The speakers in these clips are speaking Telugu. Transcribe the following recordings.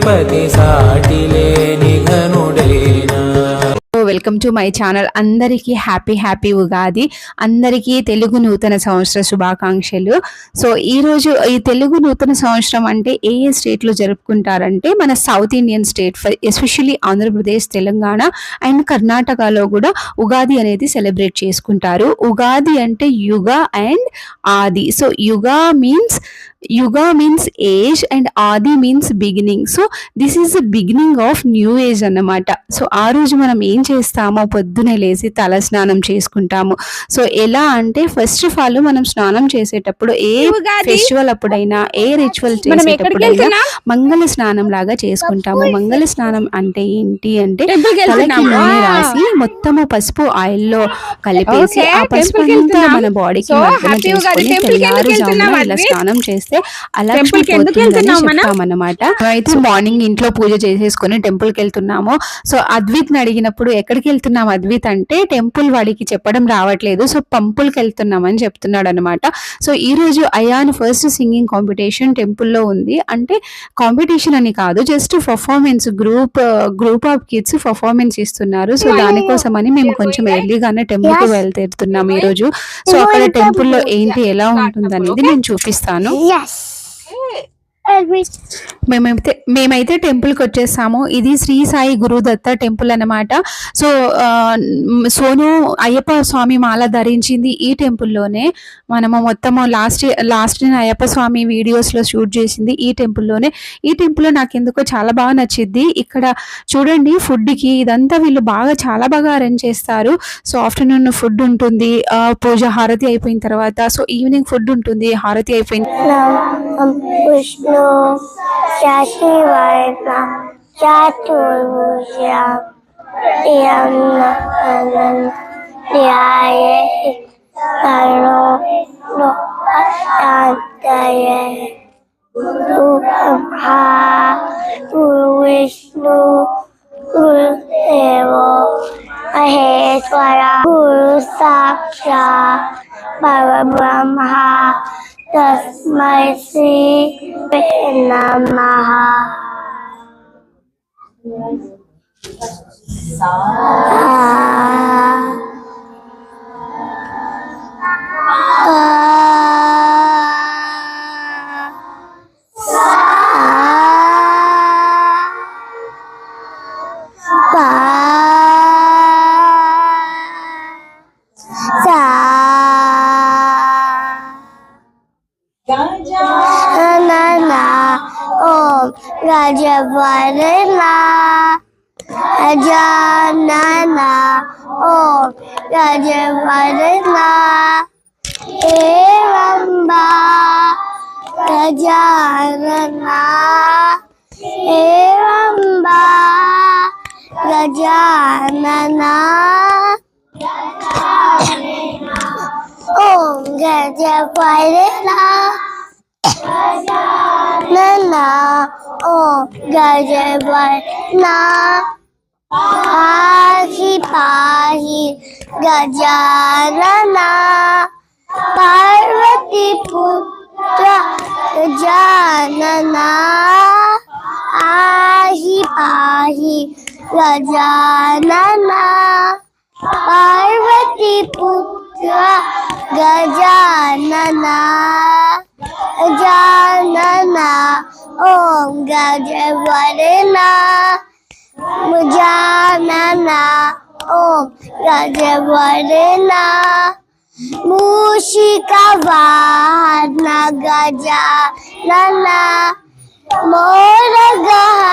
పతి సాటిలేని ఘనుడేనా. Welcome to my channel. అందరికీ హ్యాపీ ఉగాది. అందరికీ తెలుగు నూతన సంవత్సర శుభాకాంక్షలు. సో ఈరోజు ఈ తెలుగు నూతన సంవత్సరం అంటే ఏ స్టేట్లో జరుపుకుంటారంటే మన south Indian state, especially Andhra Pradesh, Telangana and కర్ణాటకలో కూడా ఉగాది అనేది సెలబ్రేట్ చేసుకుంటారు. ఉగాది అంటే యుగ అండ్ ఆది. సో యుగ మీన్స్ ఏజ్ అండ్ ఆది means beginning. So this is the beginning of new age అన్నమాట. సో ఆ రోజు మనం ఏం చేస్తామో పొద్దునే లేచి తల స్నానం చేసుకుంటాము. సో ఎలా అంటే ఫస్ట్ ఆఫ్ ఆల్ మనం స్నానం చేసేటప్పుడు ఏ ఫెస్టివల్ అప్పుడైనా ఏ రిచువల్ చేసేటప్పుడైనా మంగళ స్నానం లాగా చేసుకుంటాము. మంగళ స్నానం అంటే ఏంటి అంటే తలకి నూనె రాసి మొత్తము పసుపు ఆయిల్లో కలిపేసి ఆ పసుపు అంతా మన బాడీకి మర్దన చేసుకొని తెల్లారుజామున ఇలా స్నానం చేస్తే లక్ష్మి చెప్తామన్నమాట. అయితే మార్నింగ్ ఇంట్లో పూజ చేసేసుకొని టెంపుల్ కి వెళ్తున్నాము. సో అద్విత్ ని అడిగినప్పుడు ఎక్కడికి వెళ్తున్నాం అద్విత్ అంటే టెంపుల్ వాడికి చెప్పడం రావట్లేదు, సో పంపుల్కి వెళ్తున్నామని చెప్తున్నాడు అనమాట. సో ఈ రోజు అయాన్ ఫస్ట్ సింగింగ్ కాంపిటీషన్ టెంపుల్లో ఉంది. అంటే కాంపిటీషన్ అని కాదు, just performance, group of kids performance ఇస్తున్నారు. సో దానికోసమని మేము కొంచెం ఎర్లీగానే టెంపుల్ కి వెళ్తున్నాం ఈ రోజు. సో అక్కడ టెంపుల్లో ఏంటి ఎలా ఉంటుంది అనేది నేను చూపిస్తాను. మేమైతే టెంపుల్కి వచ్చేసాము. ఇది శ్రీ సాయి గురుదత్త టెంపుల్ అనమాట. సో సోను అయ్యప్ప స్వామి మాల ధరించింది ఈ టెంపుల్లోనే. మనము మొత్తము లాస్ట్ నేను అయ్యప్ప స్వామి వీడియోస్లో షూట్ చేసింది ఈ టెంపుల్లోనే. ఈ టెంపుల్లో నాకు ఎందుకో చాలా బాగా నచ్చింది. ఇక్కడ చూడండి ఫుడ్కి ఇదంతా వీళ్ళు చాలా బాగా అరేంజ్ చేస్తారు. సో ఆఫ్టర్నూన్ ఫుడ్ ఉంటుంది, పూజ హారతి అయిపోయిన తర్వాత. సో ఈవినింగ్ ఫుడ్ ఉంటుంది, హారతి అయిపోయిన విష్ణు గురుదేవో మహేశ్వర గురు సాక్షాత్ పరబ్రహ్మ తస్మై శ్రీ నమః. Gajavardhana Ajanana Om Gajavardhana Evamba Gajanana Evamba Gajanana Om Gajavardhana Nana Om Gajavardhana Pahi Gajanana Parvati Putra Gajanana Pahi Gajanana Parvati Putra Gajanana Janana Om Gajavardhana Janana Om Gajavardhana Mushika Vahana Gajanana Moragahasta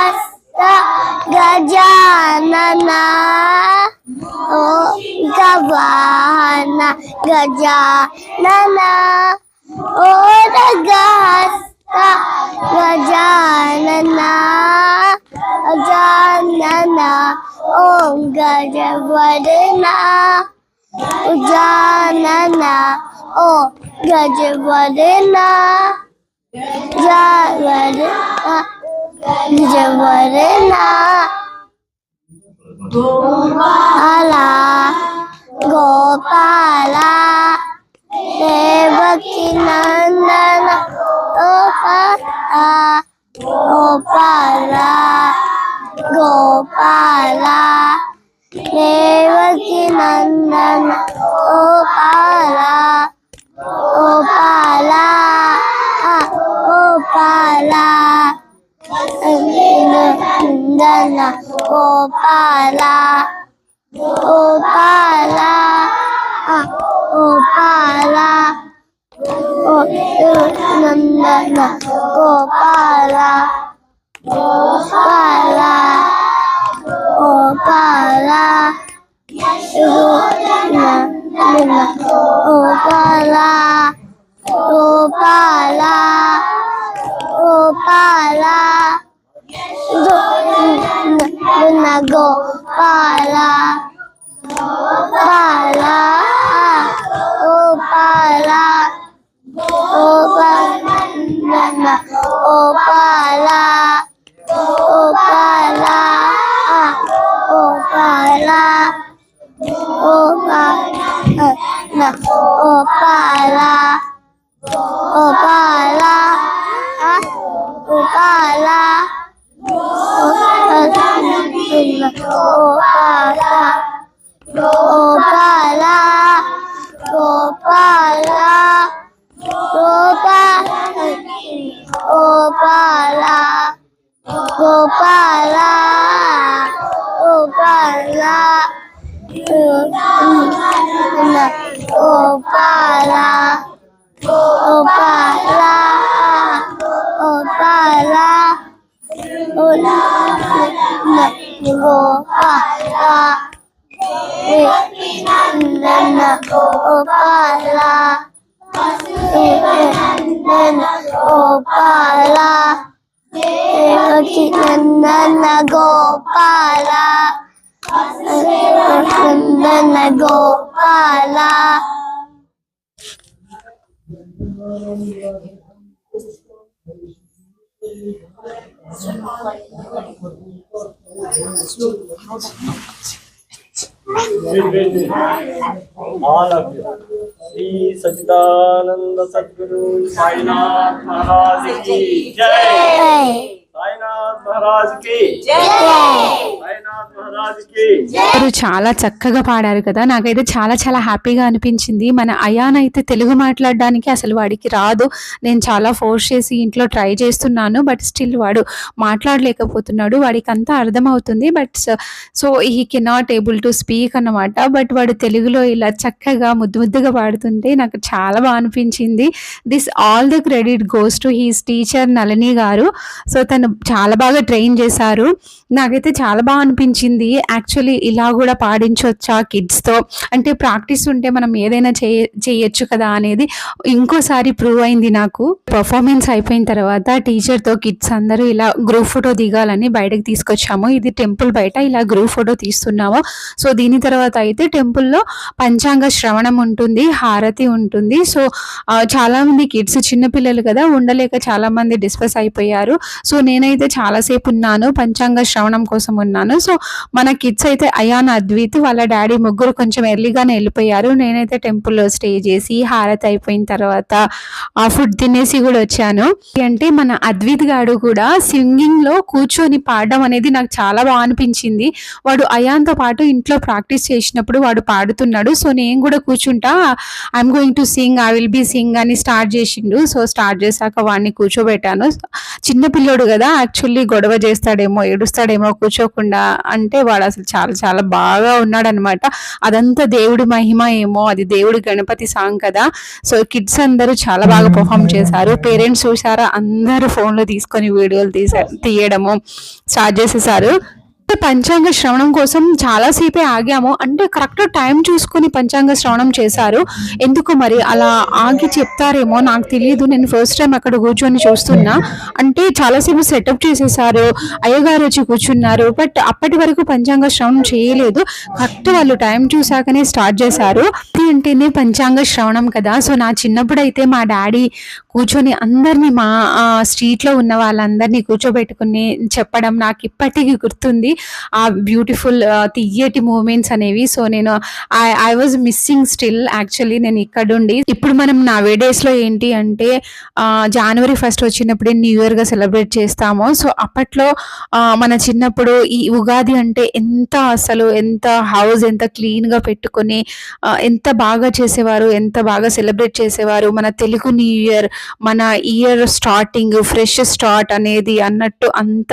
Gajanana Om Gavahana Gajanana Oragasta Gajanana Janana Om Gajavardhana Janana Om Gajavardhana Gajavardhana Gopala Devaki Nandana Om Gopala, Gopala, Devaki Nandana, Gopala, Gopala, Gopala, Nandana, Gopala, Gopala, Gopala, Nandana, Gopala, Gopala, Gopala, Nandana, Gopala, Gopala, Gopala, Nandana, Gopala, Gopala, Gopala, Gopala, Gopala, Gopala, Gopala, Gopala, Gopala, Gopala, Gopala, Gopala, Gopala, Gopala, Gopala, Gopala, Gopala, Gopala, Gopala, Nandana, Gopala, Nandana, Gopala, Devaki Nandana, Gopala, Nandana, Gopala. All of you. Sri Sachidananda Sadguru Sainath Maharaj ki Jai. Sainath Maharaj ki Jai. Sainath Maharaj ki Jai. వారు చాలా చక్కగా పాడారు కదా. నాకైతే చాలా చాలా హ్యాపీగా అనిపించింది. మన అయాన్ అయితే తెలుగు మాట్లాడడానికి అసలు వాడికి రాదు. నేను చాలా ఫోర్స్ చేసి ఇంట్లో ట్రై చేస్తున్నాను. బట్ స్టిల్ వాడు మాట్లాడలేకపోతున్నాడు. వాడికి అంతా అర్థమవుతుంది. But so he cannot able to speak అన్నమాట. బట్ వాడు తెలుగులో ఇలా చక్కగా ముద్దుగా పాడుతుంటే నాకు చాలా బాగా అనిపించింది. This all the credit goes to he's teacher Nalini గారు. సో తను చాలా బాగా ట్రైన్ చేశారు. నాకైతే చాలా బాగా అనిపించింది. యాక్చువల్లీ ఇలా కూడా పాడించవచ్చా కిడ్స్తో, అంటే ప్రాక్టీస్ ఉంటే మనం ఏదైనా చేయొచ్చు కదా అనేది ఇంకోసారి ప్రూవ్ అయింది నాకు. పర్ఫార్మెన్స్ అయిపోయిన తర్వాత టీచర్తో కిడ్స్ అందరూ ఇలా గ్రూప్ ఫోటో దిగాలని బయటకు తీసుకొచ్చాము. ఇది టెంపుల్ బయట ఇలా గ్రూప్ ఫోటో తీస్తున్నాము. సో దీని తర్వాత అయితే టెంపుల్లో పంచాంగ శ్రవణం ఉంటుంది, హారతి ఉంటుంది. సో చాలామంది కిడ్స్ చిన్నపిల్లలు కదా, ఉండలేక చాలామంది డిస్పస్ అయిపోయారు. సో నేనైతే చాలాసేపు ఉన్నాను, పంచాంగ శ్రవణం కోసం ఉన్నాను. సో మన కిడ్స్ అయితే అయాన్, అద్విత్ వాళ్ళ డాడీ ముగ్గురు కొంచెం ఎర్లీగానే వెళ్ళిపోయారు. నేనైతే టెంపుల్లో స్టే చేసి హారతి అయిపోయిన తర్వాత ఫుడ్ తినేసి కూడా వచ్చాను. అంటే మన అద్విత్ గాడు కూడా సింగింగ్ లో కూర్చొని పాడడం అనేది నాకు చాలా బాగా అనిపించింది. వాడు అయాన్తో పాటు ఇంట్లో ప్రాక్టీస్ చేసినప్పుడు వాడు పాడుతున్నాడు. సో నేను కూడా కూర్చుంటా, I'm going to sing, I will be Singh అని స్టార్ట్ చేసిండు. సో స్టార్ట్ చేశాక వాడిని కూర్చోబెట్టాను. చిన్న పిల్లోడు కదా, యాక్చువల్లీ గొడవ చేస్తాడేమో, ఏడుస్తాడేమో కూర్చోకుండా అంటే వాడు అసలు చాలా చాలా బాగా ఉన్నాడు అనమాట. అదంతా దేవుడి మహిమ ఏమో, అది దేవుడి గణపతి సాంగ్ కదా. సో కిడ్స్ అందరూ చాలా బాగా పర్ఫామ్ చేశారు. పేరెంట్స్ చూసారా, అందరూ ఫోన్లో తీసుకొని వీడియోలు తీయడము స్టార్ట్ చేసేసారు. పంచాంగ శ్రవణం కోసం చాలాసేపే ఆగాము. అంటే కరెక్ట్ టైం చూసుకొని పంచాంగ శ్రవణం చేశారు. ఎందుకు మరి అలా ఆగి చెప్తారేమో నాకు తెలియదు. నేను ఫస్ట్ టైం అక్కడ కూర్చొని చూస్తున్నా. అంటే చాలాసేపు సెటప్ చేసేసారు, అయ్యగారు వచ్చి కూర్చున్నారు. బట్ అప్పటి వరకు పంచాంగ శ్రవణం చేయలేదు. కరెక్ట్ వాళ్ళు టైం చూసాకనే స్టార్ట్ చేశారు. అంటేనే పంచాంగ శ్రవణం కదా. సో నా చిన్నప్పుడు అయితే మా డాడీ కూర్చొని అందరినీ, మా స్ట్రీట్లో ఉన్న వాళ్ళందరినీ కూర్చోబెట్టుకుని చెప్పడం నాకు ఇప్పటికీ గుర్తుంది. ఆ బ్యూటిఫుల్ తియ్యటి మూమెంట్స్ అనేవి. సో నేను I was missing still actually నేను ఇక్కడుండి. ఇప్పుడు మనం నావే డేస్లో ఏంటి అంటే జనవరి 1 వచ్చినప్పుడే న్యూ ఇయర్గా సెలబ్రేట్ చేస్తాము. సో అప్పట్లో మన చిన్నప్పుడు ఈ ఉగాది అంటే ఎంత హౌస్ ఎంత క్లీన్గా పెట్టుకొని ఎంత బాగా చేసేవారు, ఎంత బాగా సెలబ్రేట్ చేసేవారు. మన తెలుగు న్యూ ఇయర్, మన ఇయర్ స్టార్టింగ్ ఫ్రెష్ స్టార్ట్ అనేది అన్నట్టు అంత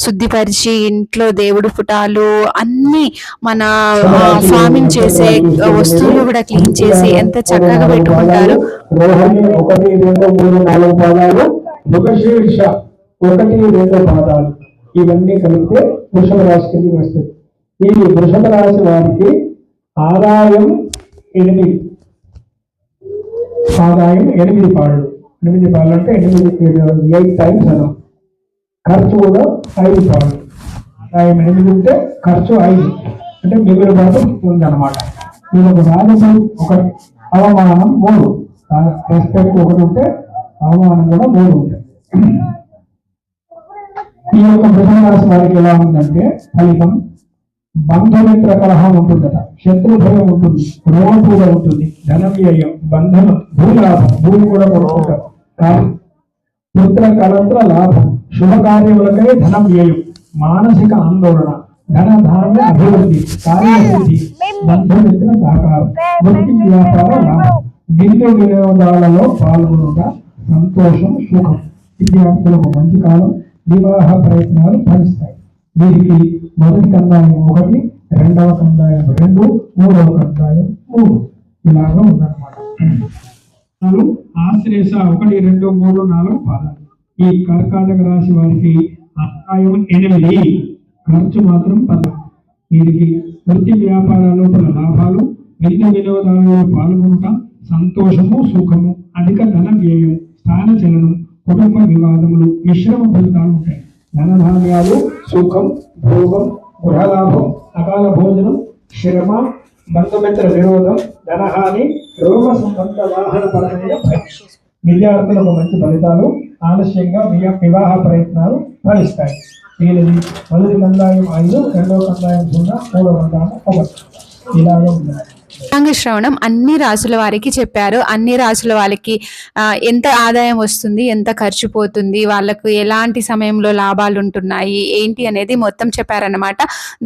శుద్ధిపరిచి ఇంట్లో దేవుడు పుటాలు అన్నీ మన ఫార్మింగ్ చేసే వస్తువులు కూడా క్లీన్ చేసి ఎంత చక్కగా పెట్టుకుంటారు. రోహిణి 1, 2, 3, 4 పాదాలు, మృగశీర్ష 1, 2 పాదాలు, ఇవన్నీ కలిపితే వృషభ రాశి కిందకి వస్తుంది. ఈ వృషభ రాశి వారికి ఆదాయం 8 పాళ్ళు. 8 పాళ్ళు అంటే 8 టైమ్స్ అనం. ఖర్చు కూడా 5 పాళ్ళు. ఆదాయం 8 ఉంటే ఖర్చు 5 అంటే మిగులు భాగం ఉందన్నమాట. ఇది ఒక రాజసం 1, అవమానం 3, రెస్పెక్ట్ 1 ఉంటే అవమానం కూడా 3 ఉంటాయి. ఈ యొక్క వృషభ రాశి వారికి ఎలా ఉందంటే ఫలితం బంధమిత్ర కలహం ఉంటుందట, శత్రు భయం ఉంటుంది, రోగపూజ ఉంటుంది, ధన వ్యయం, బంధనం, భూలాభం, భూమి కూడా కొనుక్కుంటారు, పుత్ర కలంత్ర లాభం, శుభకార్యములకై ధన వ్యయం, మానసిక ఆందోళన, ధన ధాన్య అభివృద్ధి, కార్యసిద్ధి, బంధుమిత్ర సహకారం, వృత్తి వ్యాపార లాభం, విందు వినోదాలలో పాల్గొనుట, సంతోషం, సుఖం. విద్యార్థులకు మంచి కాలం, వివాహ ప్రయత్నాలు ఫలిస్తాయి. వీరికి మొదటి కందాయం 1, రెండవ కందాయం 2, మూడవ కందాయం 3 ఇలాగా ఉందన్నమాట. ఆశ్లేష 1, 2, 3, 4 పాదాలు. ఈ కర్కాటక రాశి వారికి ఆదాయం 8, ఖర్చు మాత్రం 10. వీరికి వృత్తి వ్యాపారాల్లో లాభాలు, విందు వినోదాలలో పాల్గొనుట, సంతోషము, సుఖము, అధిక ధన వ్యయం, స్థాన చలనం, కుటుంబ వివాదములు, మిశ్రమ ఫలితాలు ఉంటాయి. ధనధాన్యాలు, సుఖం, భోగం, గృహలాభం, అకాల భోజనం, శ్రమ, బంధుమిత్ర విరోధం, ధనహాని, రోగ సంబంధ వాహన పరమైన విద్యార్థులకు మంచి ఫలితాలు, ఆలస్యంగా వివాహ ప్రయత్నాలు ఫలిస్తాయి. వీళ్ళది మొదటి కందాయం 5, రెండవ కందాయం 0, మూడవ కందాయం 1 ఇలాగా ఉన్నాయి. పంచాంగ శ్రవణం అన్ని రాసుల వారికి చెప్పారు. అన్ని రాసుల వాళ్ళకి ఎంత ఆదాయం వస్తుంది, ఎంత ఖర్చు పోతుంది, వాళ్ళకు ఎలాంటి సమయంలో లాభాలు ఉంటున్నాయి ఏంటి అనేది మొత్తం చెప్పారనమాట.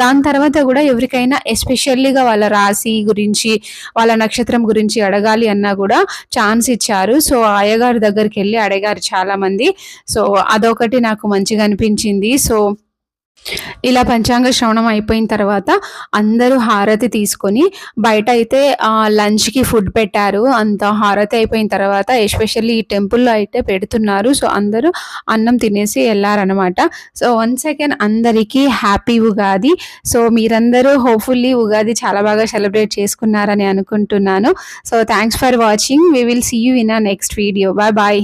దాని తర్వాత కూడా ఎవరికైనా ఎస్పెషల్లీగా వాళ్ళ రాశి గురించి వాళ్ళ నక్షత్రం గురించి అడగాలి అన్నా కూడా ఛాన్స్ ఇచ్చారు. సో అయ్యగారి దగ్గరికి వెళ్ళి అడిగారు చాలా మంది. సో అదొకటి నాకు మంచిగా అనిపించింది. సో ఇలా పంచాంగ శ్రవణం అయిపోయిన తర్వాత అందరూ హారతి తీసుకొని బయట అయితే లంచ్కి ఫుడ్ పెట్టారు. అంత హారతి అయిపోయిన తర్వాత ఎస్పెషల్లీ ఈ టెంపుల్లో అయితే పెడుతున్నారు. సో అందరూ అన్నం తినేసి వెళ్ళారనమాట. సో వన్స్ అగైన్ అందరికీ హ్యాపీ ఉగాది. సో మీరందరూ హోప్ఫుల్లీ ఉగాది చాలా బాగా సెలబ్రేట్ చేసుకున్నారని అనుకుంటున్నాను. So thanks for watching. We will see you in a next video. Bye bye.